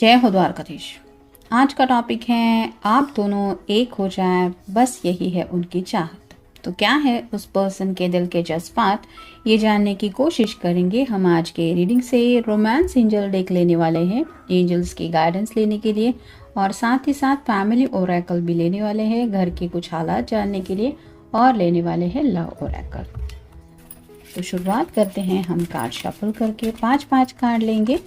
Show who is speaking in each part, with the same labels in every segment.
Speaker 1: जय हो द्वारकाधीश। आज का टॉपिक है आप दोनों एक हो जाए, बस यही है उनकी चाहत। तो क्या है उस पर्सन के दिल के जज्बात, ये जानने की कोशिश करेंगे हम आज के रीडिंग से। रोमांस एंजल डेक लेने वाले हैं एंजल्स की गाइडेंस लेने के लिए, और साथ ही साथ फैमिली ओरेकल भी लेने वाले हैं घर के कुछ हालात जानने के लिए, और लेने वाले हैं लव ओरेकल। तो शुरुआत करते हैं हम कार्ड शफल करके। 5 कार्ड लेंगे।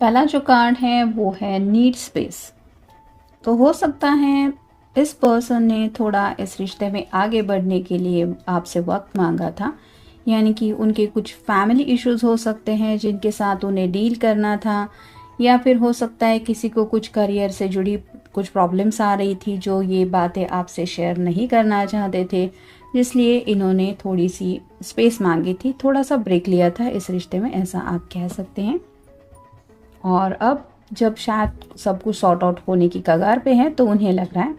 Speaker 1: पहला जो कार्ड है वो है नीड स्पेस। तो हो सकता है इस पर्सन ने थोड़ा इस रिश्ते में आगे बढ़ने के लिए आपसे वक्त मांगा था, यानी कि उनके कुछ फैमिली इश्यूज हो सकते हैं जिनके साथ उन्हें डील करना था, या फिर हो सकता है किसी को कुछ करियर से जुड़ी कुछ प्रॉब्लम्स आ रही थी जो ये बातें आपसे शेयर नहीं करना चाहते थे, जिसलिए इन्होंने थोड़ी सी स्पेस मांगी थी, थोड़ा सा ब्रेक लिया था इस रिश्ते में, ऐसा आप कह सकते हैं। और अब जब शायद सब कुछ सॉर्ट आउट होने की कगार पे है तो उन्हें लग रहा है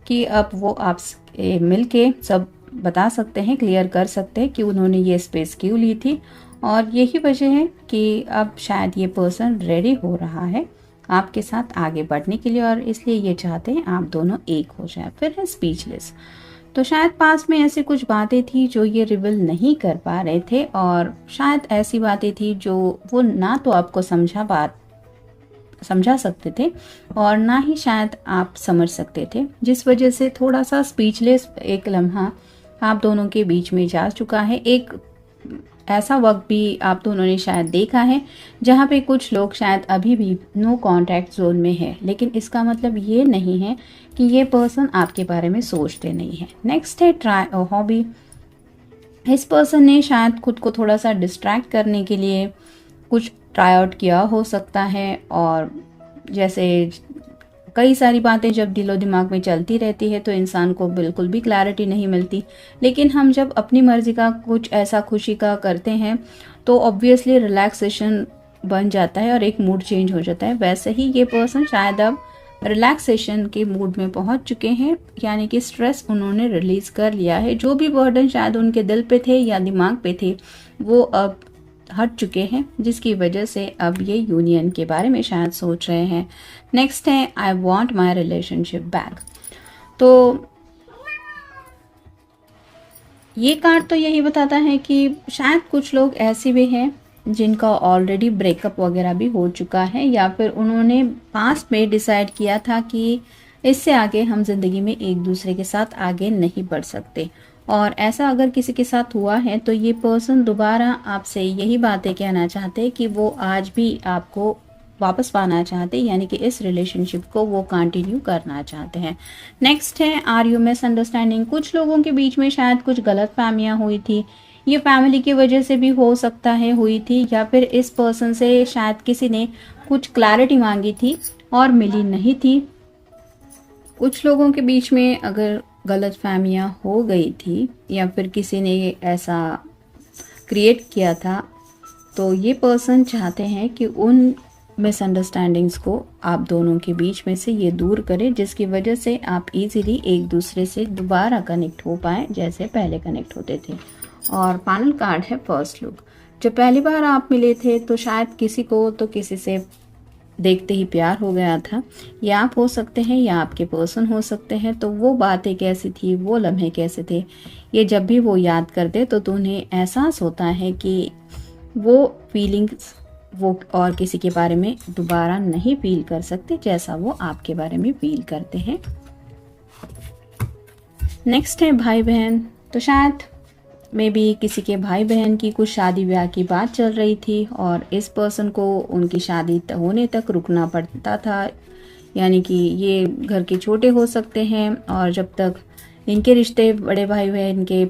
Speaker 1: कि अब वो आपसे मिल के सब बता सकते हैं, क्लियर कर सकते हैं कि उन्होंने ये स्पेस क्यों ली थी, और यही वजह है कि अब शायद ये पर्सन रेडी हो रहा है आपके साथ आगे बढ़ने के लिए, और इसलिए ये चाहते हैं आप दोनों एक हो जाए। फिर है स्पीचलेस। तो शायद पास में ऐसी कुछ बातें थी जो ये रिवील नहीं कर पा रहे थे, और शायद ऐसी बातें थी जो वो ना तो आपको समझा सकते थे और ना ही शायद आप समझ सकते थे, जिस वजह से थोड़ा सा स्पीचलेस एक लम्हा आप दोनों के बीच में जा चुका है। एक ऐसा वक्त भी आप दोनों ने शायद देखा है जहाँ पे कुछ लोग शायद अभी भी नो कांटेक्ट जोन में है, लेकिन इसका मतलब ये नहीं है कि ये पर्सन आपके बारे में सोचते नहीं है। नेक्स्ट है ट्राई हॉबी। इस पर्सन ने शायद खुद को थोड़ा सा डिस्ट्रैक्ट करने के लिए कुछ ट्राई आउट किया हो सकता है, और जैसे कई सारी बातें जब दिलो दिमाग में चलती रहती है तो इंसान को बिल्कुल भी क्लैरिटी नहीं मिलती, लेकिन हम जब अपनी मर्जी का कुछ ऐसा खुशी का करते हैं तो ऑब्वियसली रिलैक्सेशन बन जाता है और एक मूड चेंज हो जाता है। वैसे ही ये पर्सन शायद अब रिलैक्सेशन के मूड में पहुंच चुके हैं, यानी कि स्ट्रेस उन्होंने रिलीज कर लिया है। जो भी बर्डन शायद उनके दिल पे थे या दिमाग पे थे वो अब हट चुके हैं, जिसकी वजह से अब ये यूनियन के बारे में शायद सोच रहे हैं। नेक्स्ट है I want my relationship back. तो ये कार्ड तो यही बताता है कि शायद कुछ लोग ऐसे भी हैं जिनका ऑलरेडी ब्रेकअप वगैरह भी हो चुका है, या फिर उन्होंने पास्ट में डिसाइड किया था कि इससे आगे हम जिंदगी में एक दूसरे के साथ आगे नहीं बढ़ सकते। और ऐसा अगर किसी के साथ हुआ है तो ये पर्सन दोबारा आपसे यही बातें कहना चाहते हैं कि वो आज भी आपको वापस पाना चाहते हैं, यानी कि इस रिलेशनशिप को वो कंटिन्यू करना चाहते हैं। नेक्स्ट है आर यू मिसअंडरस्टैंडिंग। कुछ लोगों के बीच में शायद कुछ गलत फहमियाँ हुई थी, ये फैमिली की वजह से भी हो सकता है हुई थी, या फिर इस पर्सन से शायद किसी ने कुछ क्लैरिटी मांगी थी और मिली नहीं थी। कुछ लोगों के बीच में अगर गलत फहमियाँ हो गई थी या फिर किसी ने ऐसा क्रिएट किया था, तो ये पर्सन चाहते हैं कि उन मिसअंडरस्टैंडिंग्स को आप दोनों के बीच में से ये दूर करें, जिसकी वजह से आप इजीली एक दूसरे से दोबारा कनेक्ट हो पाएँ जैसे पहले कनेक्ट होते थे। और फाइनल कार्ड है फर्स्ट लुक। जब पहली बार आप मिले थे तो शायद किसी को तो किसी से देखते ही प्यार हो गया था। ये आप हो सकते हैं या आपके पर्सन हो सकते हैं। तो वो बातें कैसी थी, वो लम्हे कैसे थे, ये जब भी वो याद करते तो उन्हें एहसास होता है कि वो फीलिंग्स वो और किसी के बारे में दोबारा नहीं फील कर सकते जैसा वो आपके बारे में फील करते हैं। नेक्स्ट है भाई बहन। तो शायद मे बी किसी के भाई बहन की कुछ शादी ब्याह की बात चल रही थी और इस पर्सन को उनकी शादी होने तक रुकना पड़ता था, यानी कि ये घर के छोटे हो सकते हैं और जब तक इनके रिश्ते बड़े भाई बहन के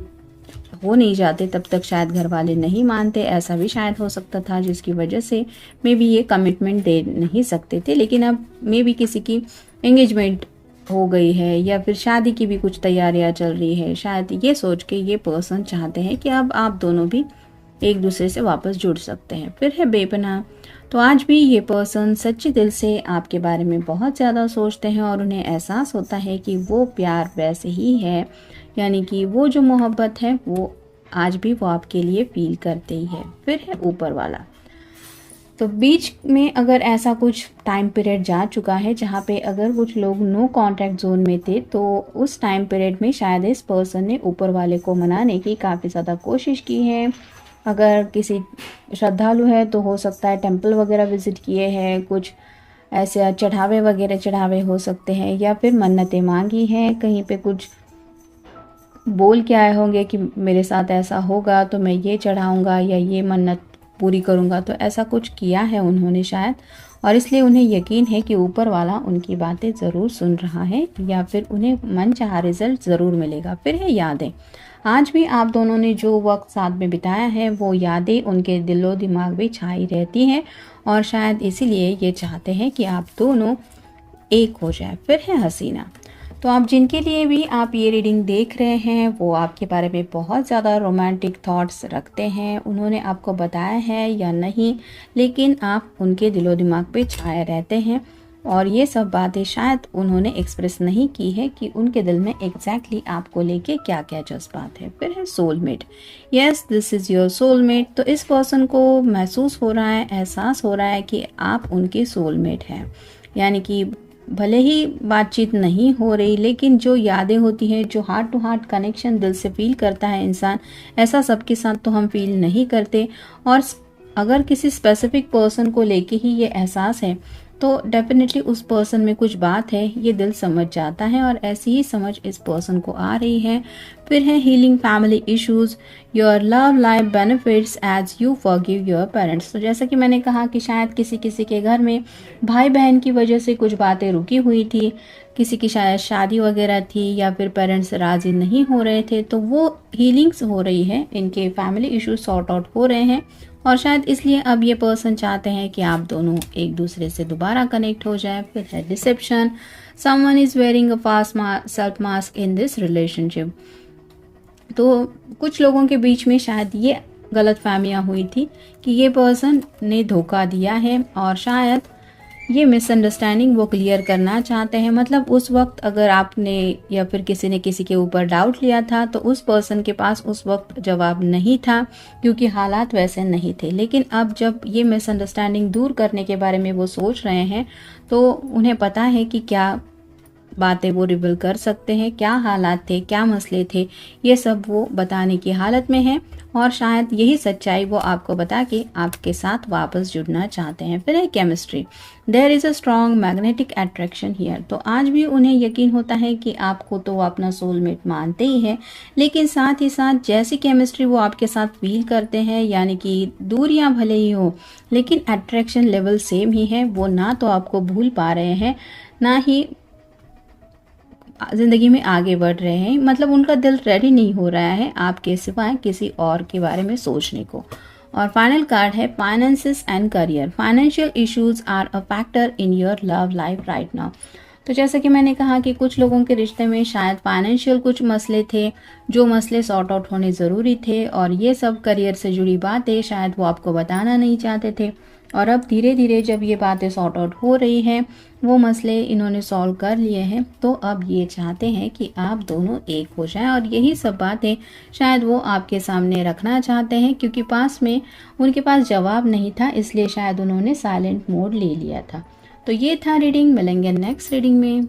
Speaker 1: हो नहीं जाते तब तक शायद घर वाले नहीं मानते, ऐसा भी शायद हो सकता था, जिसकी वजह से मे बी ये कमिटमेंट दे नहीं सकते थे। लेकिन अब मे बी किसी की एंगेजमेंट हो गई है या फिर शादी की भी कुछ तैयारियां चल रही है, शायद ये सोच के ये पर्सन चाहते हैं कि अब आप दोनों भी एक दूसरे से वापस जुड़ सकते हैं। फिर है बेपनाह। तो आज भी ये पर्सन सच्चे दिल से आपके बारे में बहुत ज़्यादा सोचते हैं और उन्हें एहसास होता है कि वो प्यार वैसे ही है, यानी कि वो जो मोहब्बत है वो आज भी वो आपके लिए फील करते ही है। फिर है ऊपर वाला। तो बीच में अगर ऐसा कुछ टाइम पीरियड जा चुका है जहाँ पे अगर कुछ लोग नो कांटेक्ट जोन में थे, तो उस टाइम पीरियड में शायद इस पर्सन ने ऊपर वाले को मनाने की काफ़ी ज़्यादा कोशिश की है। अगर किसी श्रद्धालु है तो हो सकता है टेंपल वगैरह विजिट किए हैं, कुछ ऐसे चढ़ावे वगैरह चढ़ावे हो सकते हैं, या फिर मन्नतें मांगी हैं, कहीं पे कुछ बोल के आए होंगे कि मेरे साथ ऐसा होगा तो मैं ये चढ़ाऊँगा या ये मन्नत पूरी करूँगा। तो ऐसा कुछ किया है उन्होंने शायद, और इसलिए उन्हें यकीन है कि ऊपर वाला उनकी बातें ज़रूर सुन रहा है या फिर उन्हें मनचाहा रिजल्ट ज़रूर मिलेगा। फिर है यादें। आज भी आप दोनों ने जो वक्त साथ में बिताया है वो यादें उनके दिलो दिमाग में छाई रहती हैं और शायद इसीलिए ये चाहते हैं कि आप दोनों एक हो जाए। फिर है हसीना। तो आप जिनके लिए भी आप ये रीडिंग देख रहे हैं वो आपके बारे में बहुत ज़्यादा रोमांटिक थॉट्स रखते हैं, उन्होंने आपको बताया है या नहीं, लेकिन आप उनके दिलो दिमाग पे छाए रहते हैं और ये सब बातें शायद उन्होंने एक्सप्रेस नहीं की है कि उनके दिल में एग्जैक्टली आपको लेके क्या क्या जज्बात है। फिर है soulmate. Yes, this is your soulmate. तो इस पर्सन को महसूस हो रहा है, एहसास हो रहा है कि आप उनके सोलमेट हैं, यानी कि भले ही बातचीत नहीं हो रही लेकिन जो यादें होती हैं, जो हार्ट टू हार्ट कनेक्शन दिल से फील करता है इंसान, ऐसा सबके साथ तो हम फील नहीं करते। और अगर किसी स्पेसिफिक पर्सन को लेके ही ये एहसास है तो डेफिनेटली उस पर्सन में कुछ बात है, ये दिल समझ जाता है और ऐसी ही समझ इस पर्सन को आ रही है। फिर है healing family issues. Your love life benefits as you forgive your parents. तो जैसा कि मैंने कहा कि शायद किसी किसी के घर में भाई बहन की वजह से कुछ बातें रुकी हुई थी, किसी की शायद शादी वगैरह थी या फिर पेरेंट्स राजी नहीं हो रहे थे, तो वो हीलिंग्स हो रही है, इनके फैमिली इश्यूज सॉर्ट आउट हो रहे हैं और शायद इसलिए अब ये पर्सन चाहते हैं कि आप दोनों एक दूसरे से दोबारा कनेक्ट हो जाए। फिर है deception. Someone is wearing a fast self mask in this relationship. तो कुछ लोगों के बीच में शायद ये गलत फहमियाँ हुई थी कि ये पर्सन ने धोखा दिया है और शायद ये मिसअंडरस्टैंडिंग वो क्लियर करना चाहते हैं। मतलब उस वक्त अगर आपने या फिर किसी ने किसी के ऊपर डाउट लिया था तो उस पर्सन के पास उस वक्त जवाब नहीं था क्योंकि हालात वैसे नहीं थे, लेकिन अब जब ये मिसअंडरस्टैंडिंग दूर करने के बारे में वो सोच रहे हैं तो उन्हें पता है कि क्या बातें वो रिवील कर सकते हैं, क्या हालात थे, क्या मसले थे, ये सब वो बताने की हालत में है और शायद यही सच्चाई वो आपको बता के आपके साथ वापस जुड़ना चाहते हैं। फिर है chemistry. There is a strong magnetic attraction here. तो आज भी उन्हें यकीन होता है कि आपको तो वो अपना सोलमेट मानते ही है, लेकिन साथ ही साथ जैसी केमिस्ट्री वो आपके साथ फील करते हैं, यानी कि दूरियां भले ही हो लेकिन अट्रैक्शन लेवल सेम ही है। वो ना तो आपको भूल पा रहे हैं, ना ही ज़िंदगी में आगे बढ़ रहे हैं, मतलब उनका दिल रेडी नहीं हो रहा है आपके सिवाय किसी और के बारे में सोचने को। और फाइनल कार्ड है finances and career. Financial issues are a factor in your love life right now. तो जैसे कि मैंने कहा कि कुछ लोगों के रिश्ते में शायद फाइनेंशियल कुछ मसले थे, जो मसले सॉर्ट आउट होने ज़रूरी थे, और ये सब करियर से जुड़ी बातें शायद वो आपको बताना नहीं चाहते थे। और अब धीरे धीरे जब ये बातें सॉर्ट आउट हो रही हैं, वो मसले इन्होंने सॉल्व कर लिए हैं, तो अब ये चाहते हैं कि आप दोनों एक हो जाएं। और यही सब बातें शायद वो आपके सामने रखना चाहते हैं, क्योंकि पास में उनके पास जवाब नहीं था, इसलिए शायद उन्होंने साइलेंट मोड ले लिया था। तो ये था रीडिंग। मिलेंगे नेक्स्ट रीडिंग में।